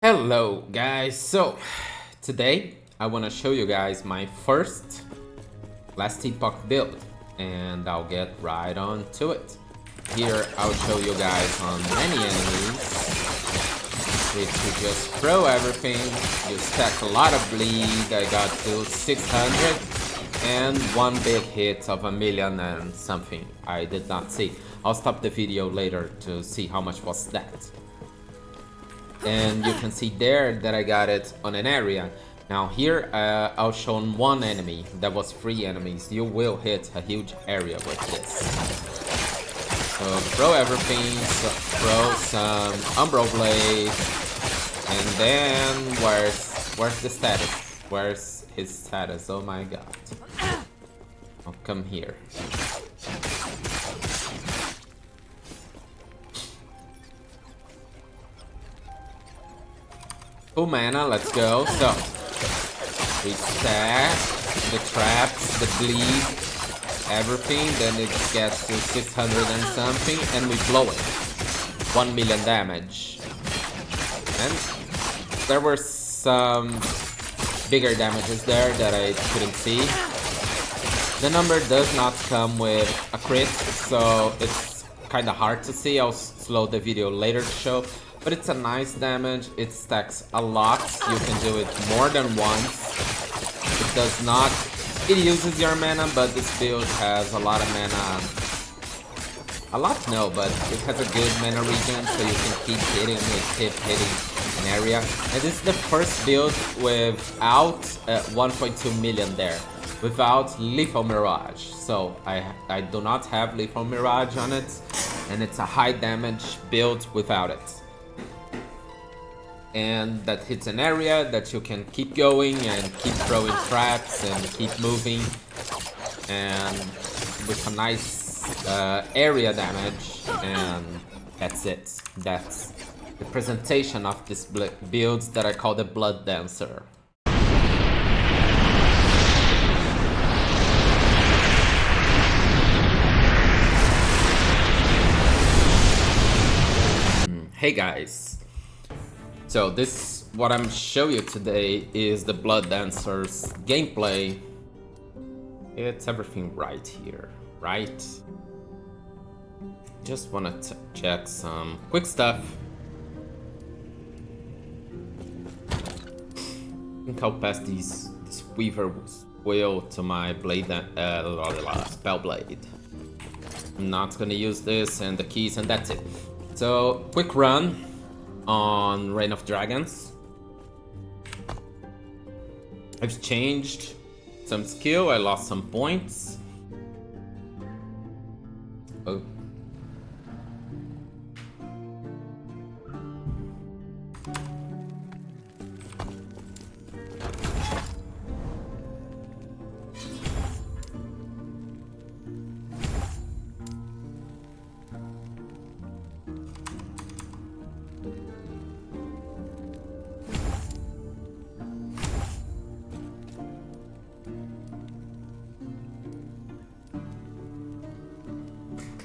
Hello guys, so today I want to show you guys my first last Epoch build and I'll get right on to it. Here I'll show you guys on many enemies. If you just throw everything, you stack a lot of bleed. I got to 600 and one big hit of 1,000,000 and something I did not see. I'll stop the video later to see how much was that. And you can see there that I got it on an area. Now here I'll show on one enemy. That was 3 enemies. You will hit a huge area with this. So throw everything, so throw some Umbro Blade, and then where's the status? Where's his status? Oh my god. I'll come here. Full mana, let's go. So, we stack the traps, the bleed, everything, then it gets to 600 and something, and we blow it. 1,000,000 damage. And there were some bigger damages there that I couldn't see. The number does not come with a crit, so it's kinda hard to see. I'll slow the video later to show. But it's a nice damage, it stacks a lot, you can do it more than once. It does not, it uses your mana, but this build has a lot of mana. A lot no, but it has a good mana regen, so you can keep hitting it, keep hitting an area. And this is the first build without 1.2 million there, without Lethal Mirage. So I do not have Lethal Mirage on it, and it's a high damage build without it. And that hits an area that you can keep going and keep throwing traps and keep moving, and with a nice area damage, and that's it. That's the presentation of this build that I call the Blood Dancer. Hey guys. So what I'm showing you today is the Blood Dancer's gameplay. It's everything right here, right? Just wanna check some quick stuff. I think I'll pass this Weaver wheel to my blade, spell blade. I'm not gonna use this and the keys, and that's it. So quick run on Reign of Dragons. I've changed some skill, I lost some points. Oh.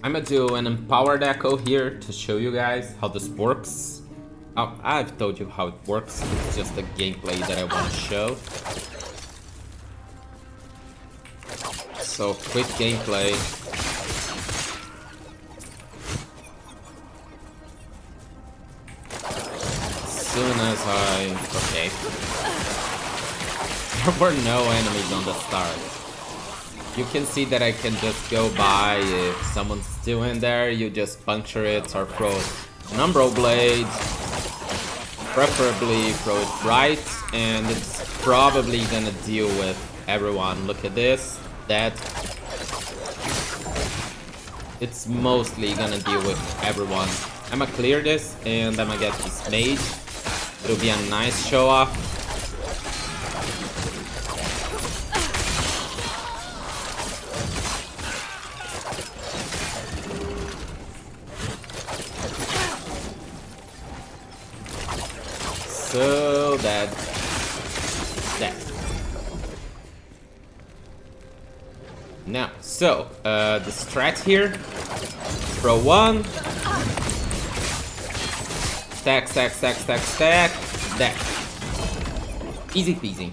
I'm gonna do an empowered echo here to show you guys how this works. Oh, I've told you how it works, it's just the gameplay that I want to show. So, quick gameplay. As soon as okay. There were no enemies on the start. You can see that I can just go by. If someone's still in there, you just puncture it or throw an Umbro Blade. Preferably throw it right, and it's probably gonna deal with everyone. Look at this, that. It's mostly gonna deal with everyone. I'm gonna clear this, and I'm gonna get this mage. It'll be a nice show off. So that's that. Now, so the strat here, throw one, stack, stack, stack, stack, stack, There. Easy peasy.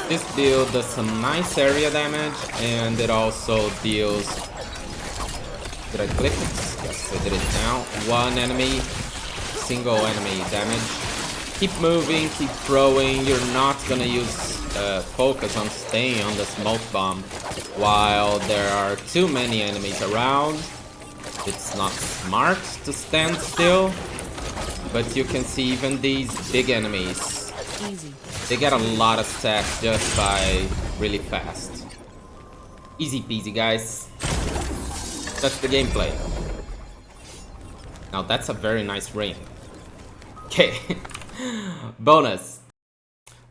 This build does some nice area damage, and it also deals... Did I click it? Yes, I did it now. One enemy, single enemy damage. Keep moving, keep throwing. You're not gonna use focus on staying on the smoke bomb while there are too many enemies around. It's not smart to stand still, but you can see even these big enemies, they get a lot of stacks just by really fast. Easy peasy, guys. That's the gameplay. Now that's a very nice ring. Okay. Bonus.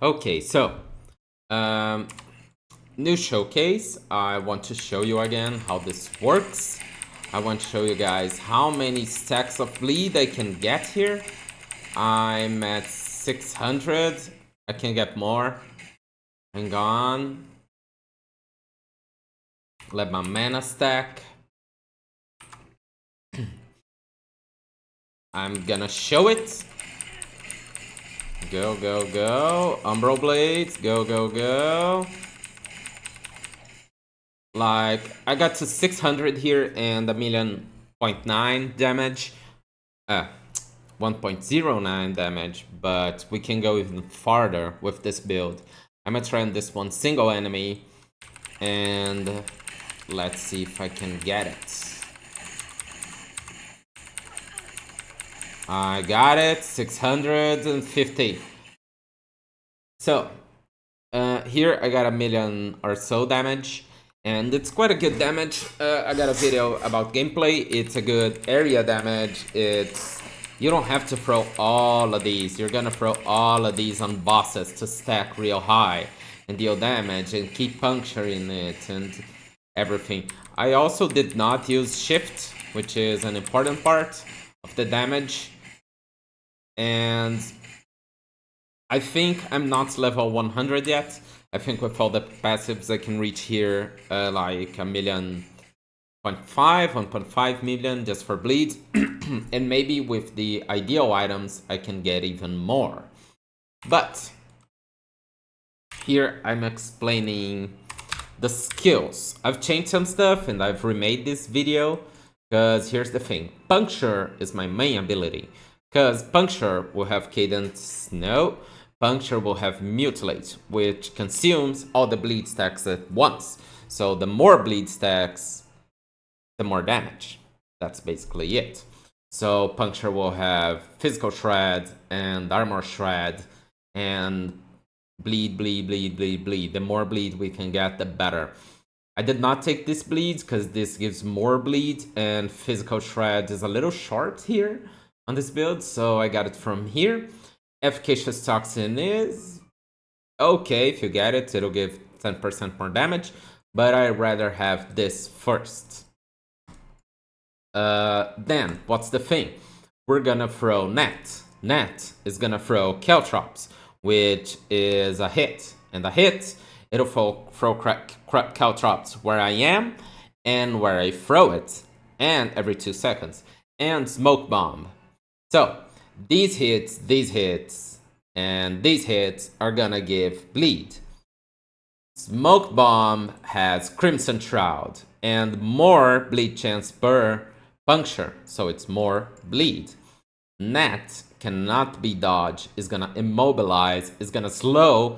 Okay, so new showcase. I want to show you again how this works. I want to show you guys how many stacks of bleed I can get here. I'm at 600. I can get more. Hang on. Let my mana stack. I'm gonna show it. Go, go, go. Umbral Blades. Go, go, go. Like, I got to 600 here and a 1.9 damage. 1.09 damage, but we can go even farther with this build. I'm gonna try on this one single enemy, and let's see if I can get it. I got it, 650. So, here I got 1 million or so damage, and it's quite a good damage. I got a video about gameplay. It's a good area damage. You don't have to throw all of these. You're gonna throw all of these on bosses to stack real high and deal damage and keep puncturing it and everything. I also did not use shift, which is an important part of the damage. And I think I'm not level 100 yet. I think with all the passives I can reach here like 1.5 million just for bleed. And maybe with the ideal items I can get even more. But here I'm explaining the skills. I've changed some stuff and I've remade this video because here's the thing. Puncture is my main ability. Because Puncture will have Cadence, no. Puncture will have Mutilate, which consumes all the bleed stacks at once. So the more bleed stacks, the more damage. That's basically it. So Puncture will have Physical Shred and Armor Shred and bleed, bleed, bleed, bleed, bleed. The more bleed we can get, the better. I did not take this bleed because this gives more bleed, and Physical Shred is a little short here on this build, so I got it from here. Efficacious Toxin is okay. If you get it, it'll give 10% more damage, but I'd rather have this first. Then, what's the thing? We're gonna throw Net. Net is gonna throw Caltrops, which is a hit. And a hit, it'll throw Caltrops where I am and where I throw it, and every 2 seconds. And Smoke Bomb. So, these hits, and these hits are gonna give bleed. Smoke Bomb has Crimson Shroud and more bleed chance per puncture, so it's more bleed. Net cannot be dodged, is gonna immobilize, is gonna slow,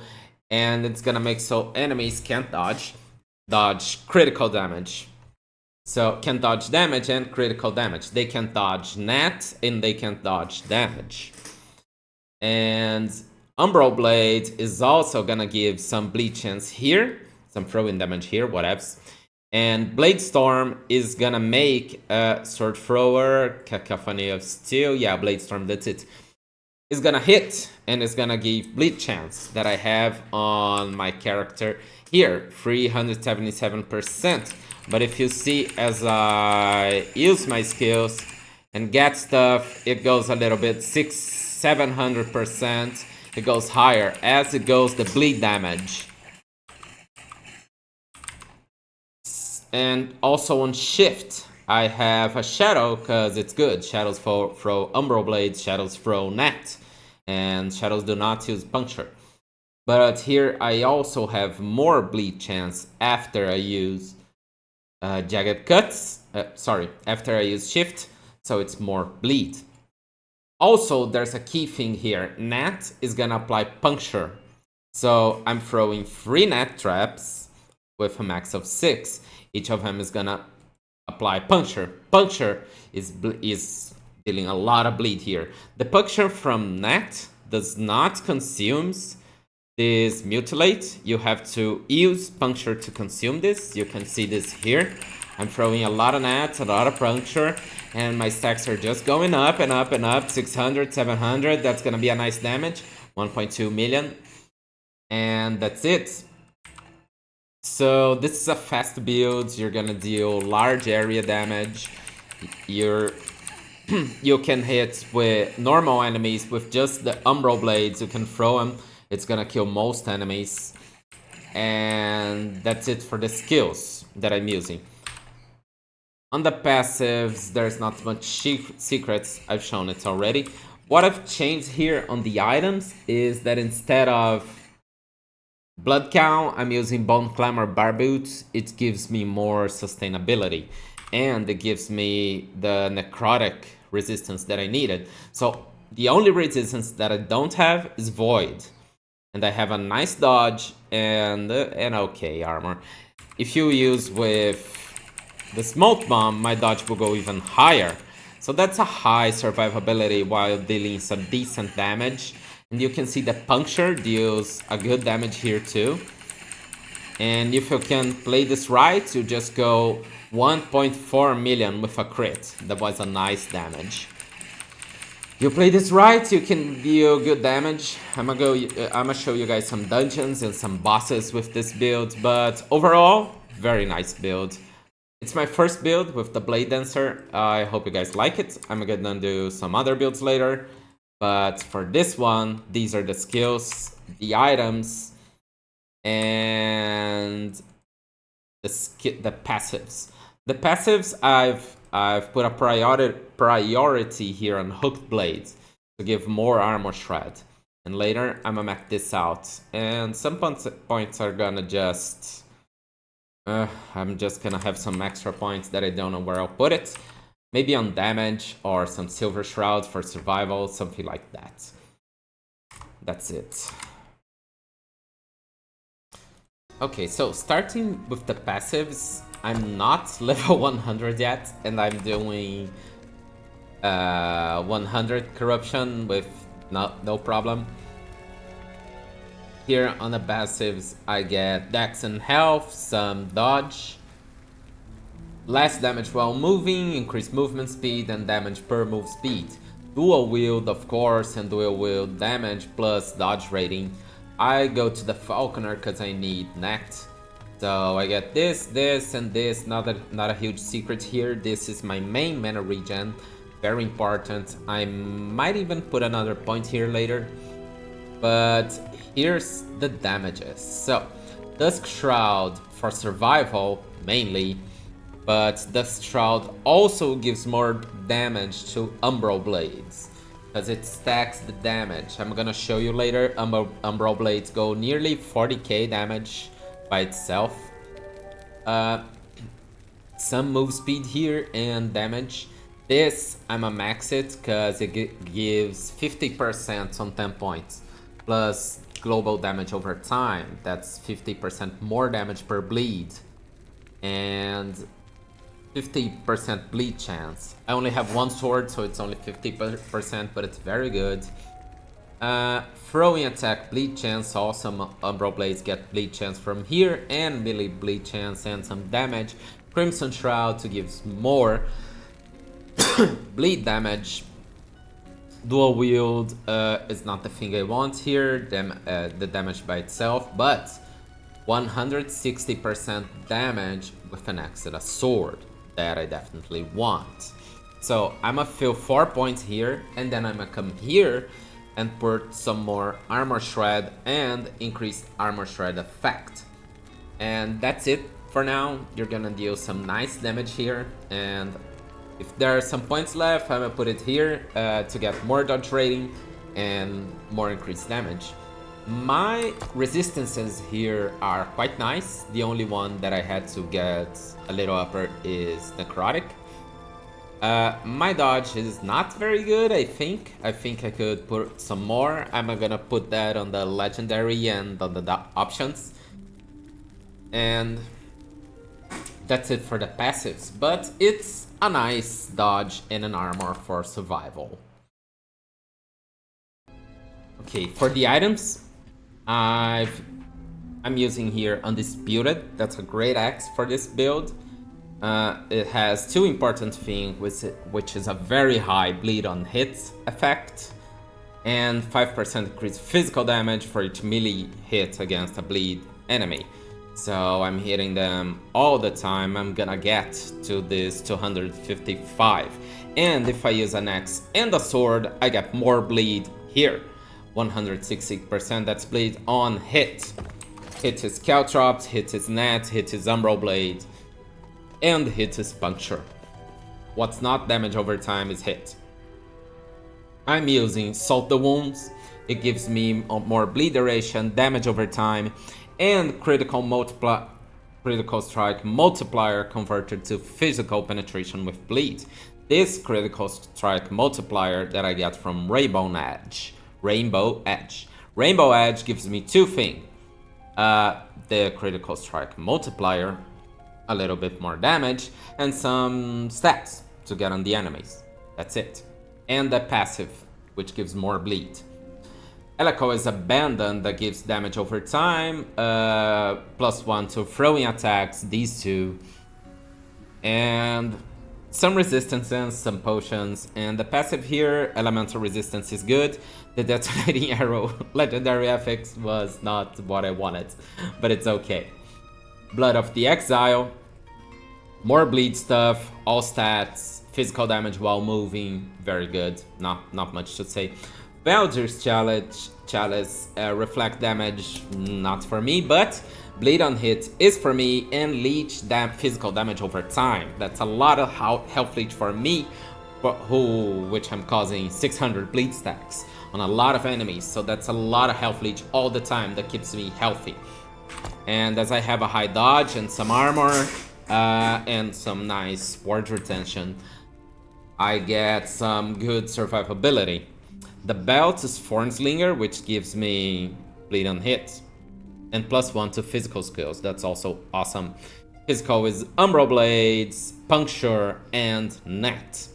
and it's gonna make so enemies can't dodge critical damage. So can dodge damage and critical damage. They can dodge net and they can dodge damage. And Umbral Blade is also gonna give some bleed chance here, some throwing damage here, whatevs. And Blade Storm is gonna make a Sword Thrower, Cacophony of Steel, yeah, Blade Storm, that's it. Is gonna hit and is gonna give bleed chance that I have on my character here, 377%. But if you see, as I use my skills and get stuff, it goes a little bit, 700%. It goes higher as it goes the bleed damage. And also on shift, I have a shadow because it's good. Shadows throw Umbral Blades, shadows throw net, and shadows do not use puncture. But here I also have more bleed chance after I use jagged cuts. After I use shift, so it's more bleed. Also, there's a key thing here. Net is gonna apply puncture. So I'm throwing 3 net traps with a max of 6. Each of them is gonna apply puncture. Puncture is dealing a lot of bleed here. The puncture from net does not consume this mutilate. You have to use puncture to consume this. You can see this here. I'm throwing a lot of net, a lot of puncture, and my stacks are just going up and up and up. 600, 700, that's gonna be a nice damage. 1.2 million. And that's it. So this is a fast build. You're gonna deal large area damage. You can hit with normal enemies with just the Umbral Blades. You can throw them. It's gonna kill most enemies. And that's it for the skills that I'm using. On the passives, there's not much secrets. I've shown it already. What I've changed here on the items is that instead of Blood Count, I'm using Bone Clamor Bar Boots. It gives me more sustainability. And it gives me the necrotic resistance that I needed. So the only resistance that I don't have is Void. And I have a nice dodge and okay armor. If you use with the Smoke Bomb, my dodge will go even higher. So that's a high survivability while dealing some decent damage. And you can see the puncture deals a good damage here too. And if you can play this right, you just go 1.4 million with a crit. That was a nice damage. You play this right, you can deal good damage. I'm gonna show you guys some dungeons and some bosses with this build, but overall, very nice build. It's my first build with the Blade Dancer. I hope you guys like it. I'm gonna do some other builds later. But for this one, these are the skills, the items, and the passives. The passives, I've put a priority here on Hooked Blades to give more armor shred. And later, I'm gonna map this out. And some points are gonna just... I'm just gonna have some extra points that I don't know where I'll put it. Maybe on damage or some Silver Shroud for survival, something like that. That's it. Okay, so starting with the passives, I'm not level 100 yet, and I'm doing 100 corruption with no problem. Here on the passives, I get dex and health, some dodge, less damage while moving, increased movement speed, and damage per move speed. Dual wield, of course, and dual wield damage plus dodge rating. I go to the Falconer because I need net. So I get this, and this. Not a huge secret here. This is my main mana regen. Very important. I might even put another point here later. But here's the damages. So, Dusk Shroud for survival, mainly. But Dusk Shroud also gives more damage to Umbral Blades, because it stacks the damage. I'm gonna show you later. Umbral Blades go nearly 40k damage by itself. Some move speed here and damage. This, I'ma max it because it gives 50% on 10 points. Plus global damage over time. That's 50% more damage per bleed. And 50% bleed chance. I only have one sword, so it's only 50%, but it's very good. Throwing attack bleed chance. Also, Umbral Blades get bleed chance from here, and melee bleed chance and some damage. Crimson Shroud to give more bleed damage. Dual wield is not the thing I want here. The damage by itself, but 160% damage with an axe and a sword. That I definitely want. So I'm gonna fill 4 points here, and then I'm gonna come here and put some more armor shred and increase armor shred effect. And that's it for now, you're gonna deal some nice damage here, and if there are some points left, I'm gonna put it here to get more dodge rating and more increased damage. My resistances here are quite nice. The only one that I had to get a little upper is necrotic. My dodge is not very good, I think. I think I could put some more. I'm gonna put that on the legendary and on the options. And that's it for the passives, but it's a nice dodge and an armor for survival. Okay, for the items, I'm using here Undisputed. That's a great axe for this build. It has two important things, which is a very high bleed on hit effect and 5% increased physical damage for each melee hit against a bleed enemy. So I'm hitting them all the time. I'm gonna get to this 255. And if I use an axe and a sword, I get more bleed here. 160%, that's bleed on hit. Hit his caltrops, hit his net, hit his umbral blade, and hit his puncture. What's not damage over time is hit. I'm using Salt the Wounds. It gives me more bleed duration, damage over time, and critical strike multiplier converted to physical penetration with bleed. This critical strike multiplier that I get from Rainbow Edge. Rainbow Edge gives me two things. The critical strike multiplier, a little bit more damage, and some stats to get on the enemies. That's it. And the passive, which gives more bleed. Epoch is Abandon that gives damage over time, +1 to throwing attacks, these two, and some resistances, some potions, and the passive here, elemental resistance is good. The detonating arrow legendary FX was not what I wanted, but it's okay. Blood of the Exile, more bleed stuff, all stats, physical damage while moving, very good, not much to say. Baldur's Chalice, reflect damage, not for me, but bleed on hit is for me, and leech physical damage over time. That's a lot of health leech for me, which I'm causing 600 bleed stacks on a lot of enemies, so that's a lot of health leech all the time that keeps me healthy. And as I have a high dodge and some armor, and some nice ward retention, I get some good survivability. The belt is Thornslinger, which gives me bleed on hit, and +1 to physical skills. That's also awesome. Physical is Umbral Blades, Puncture, and Net.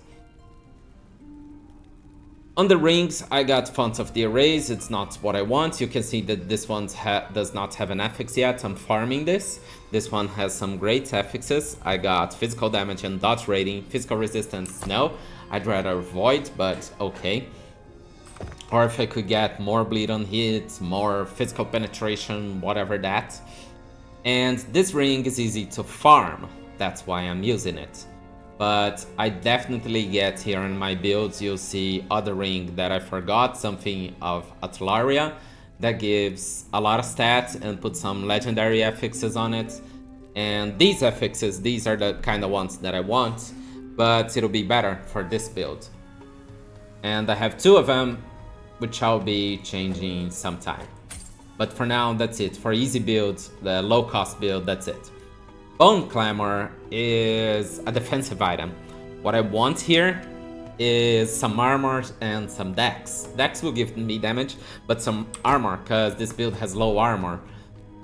On the rings, I got Font of the Erase. It's not what I want. You can see that this one does not have an affix yet. I'm farming this. This one has some great affixes. I got physical damage and dodge rating. Physical resistance, no. I'd rather avoid, but okay. Or if I could get more bleed on hit, more physical penetration, whatever that. And this ring is easy to farm. That's why I'm using it. But I definitely get here in my builds, you'll see other ring that I forgot, something of Atlaria, that gives a lot of stats and put some legendary affixes on it. And these affixes, these are the kind of ones that I want, but it'll be better for this build. And I have two of them, which I'll be changing sometime. But for now, that's it. For easy builds, the low cost build, that's it. Bone Clamor is a defensive item. What I want here is some armor and some dex. Dex will give me damage, but some armor, because this build has low armor.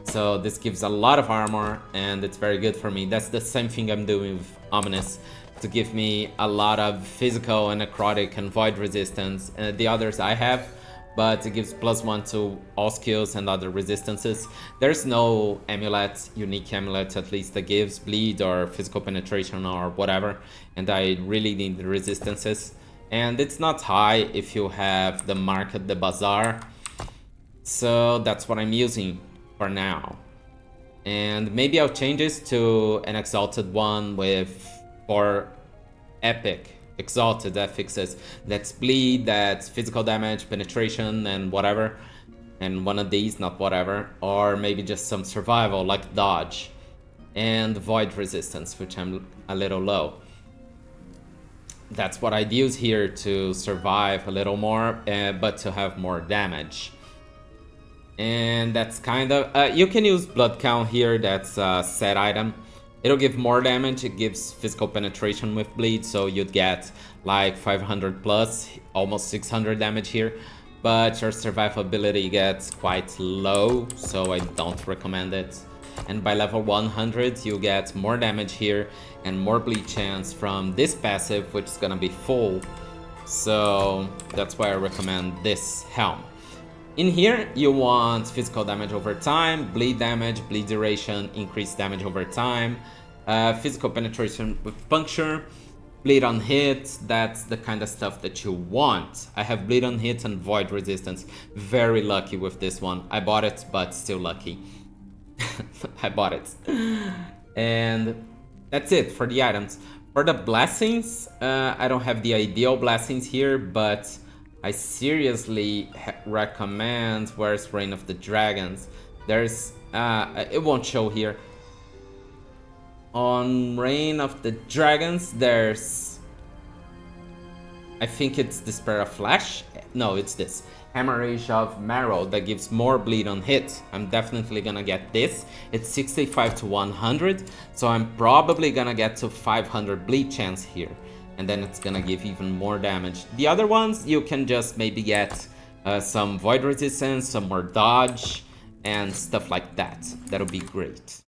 So this gives a lot of armor, and it's very good for me. That's the same thing I'm doing with Ominous, to give me a lot of physical and necrotic and void resistance. And the others I have, but it gives +1 to all skills and other resistances. There's no amulet, unique amulet at least, that gives bleed or physical penetration or whatever, and I really need the resistances. And it's not high if you have the market, the bazaar, so that's what I'm using for now. And maybe I'll change this to an exalted one with 4 epic exalted affixes. That's bleed, that's physical damage, penetration, and whatever. And one of these, not whatever. Or maybe just some survival, like dodge. and void resistance, which I'm a little low. That's what I'd use here to survive a little more, but to have more damage. And that's kind of... you can use blood count here, that's a set item. It'll give more damage, it gives physical penetration with bleed, so you'd get like 500 plus, almost 600 damage here. But your survivability gets quite low, so I don't recommend it. And by level 100 you get more damage here and more bleed chance from this passive, which is gonna be full. So that's why I recommend this helm. In here, you want physical damage over time, bleed damage, bleed duration, increased damage over time, physical penetration with puncture, bleed on hit. That's the kind of stuff that you want. I have bleed on hit and void resistance. Very lucky with this one. I bought it, but still lucky. I bought it. And that's it for the items. For the blessings, I don't have the ideal blessings here, but I seriously recommend... Where's Reign of the Dragons? There's... it won't show here. On Reign of the Dragons, there's... I think it's Despair of Flesh? No, it's this. Hemorrhage of Marrow that gives more bleed on hit. I'm definitely gonna get this. It's 65 to 100, so I'm probably gonna get to 500 bleed chance here. And then it's gonna give even more damage. The other ones, you can just maybe get some void resistance, some more dodge, and stuff like that. That'll be great.